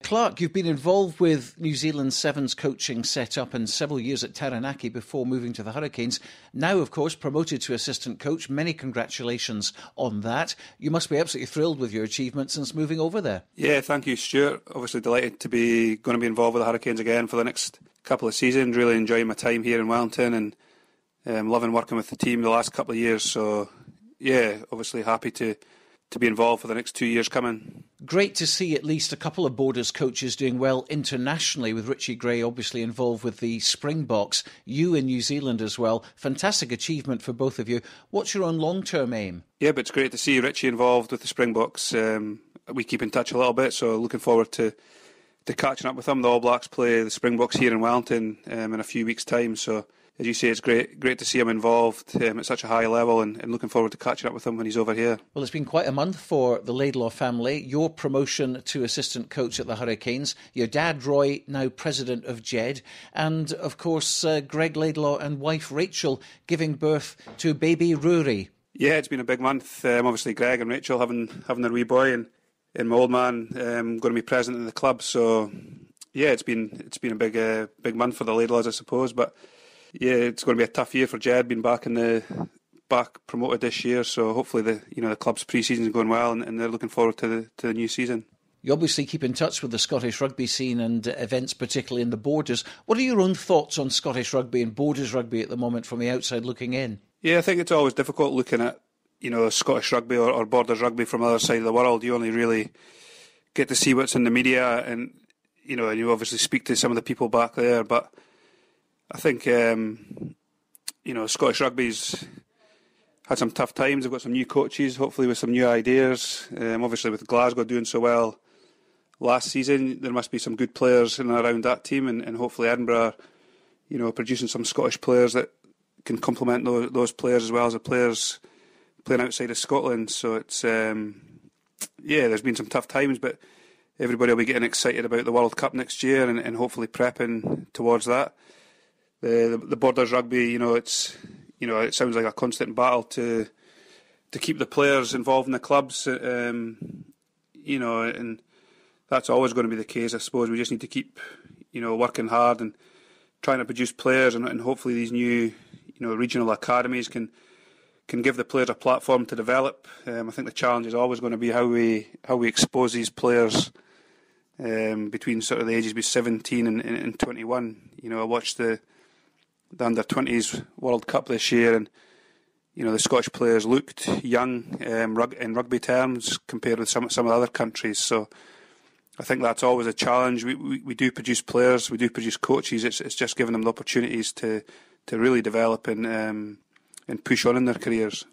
Clark, you've been involved with New Zealand Sevens coaching set up and several years at Taranaki before moving to the Hurricanes. Now, of course, promoted to assistant coach. Many congratulations on that. You must be absolutely thrilled with your achievements since moving over there. Yeah, thank you, Stuart. Obviously delighted to be going to be involved with the Hurricanes again for the next couple of seasons. Really enjoying my time here in Wellington and loving working with the team the last couple of years. So, yeah, obviously happy to be involved for the next 2 years coming. Great to see at least a couple of Borders coaches doing well internationally, with Richie Gray obviously involved with the Springboks, you in New Zealand as well. Fantastic achievement for both of you. What's your own long-term aim? Yeah, but it's great to see Richie involved with the Springboks. We keep in touch a little bit, so looking forward to catching up with them. The All Blacks play the Springboks here in Wellington in a few weeks' time, so as you say, it's great to see him involved at such a high level and looking forward to catching up with him when he's over here. Well, it's been quite a month for the Laidlaw family. Your promotion to assistant coach at the Hurricanes, your dad Roy, now president of Jed, and of course Greg Laidlaw and wife Rachel giving birth to baby Rory. Yeah, it's been a big month. Obviously Greg and Rachel having their wee boy and my old man going to be president of the club. So yeah, it's been a big month for the Laidlaws, I suppose, but yeah, it's going to be a tough year for Jed, being back promoted this year. So hopefully the club's pre-season is going well, and they're looking forward to the new season. You obviously keep in touch with the Scottish rugby scene and events, particularly in the Borders. What are your own thoughts on Scottish rugby and Borders rugby at the moment from the outside looking in? Yeah, I think it's always difficult looking at Scottish rugby or Borders rugby from the other side of the world. You only really get to see what's in the media, and you obviously speak to some of the people back there, but I think, Scottish rugby's had some tough times. They've got some new coaches, hopefully with some new ideas. Obviously with Glasgow doing so well last season, there must be some good players in and around that team, and hopefully Edinburgh, producing some Scottish players that can complement those players as well as the players playing outside of Scotland. So it's, there's been some tough times, but everybody will be getting excited about the World Cup next year and hopefully prepping towards that. The Borders rugby, it sounds like a constant battle to keep the players involved in the clubs, and that's always going to be the case. I suppose we just need to keep, working hard and trying to produce players, and hopefully these new, regional academies can give the players a platform to develop. I think the challenge is always going to be how we expose these players between sort of the ages of 17 and 21. I watched the under-20s World Cup this year, and the Scottish players looked young in rugby terms compared with some of the other countries. So I think that's always a challenge. We do produce players, we do produce coaches. It's just giving them the opportunities to really develop and push on in their careers.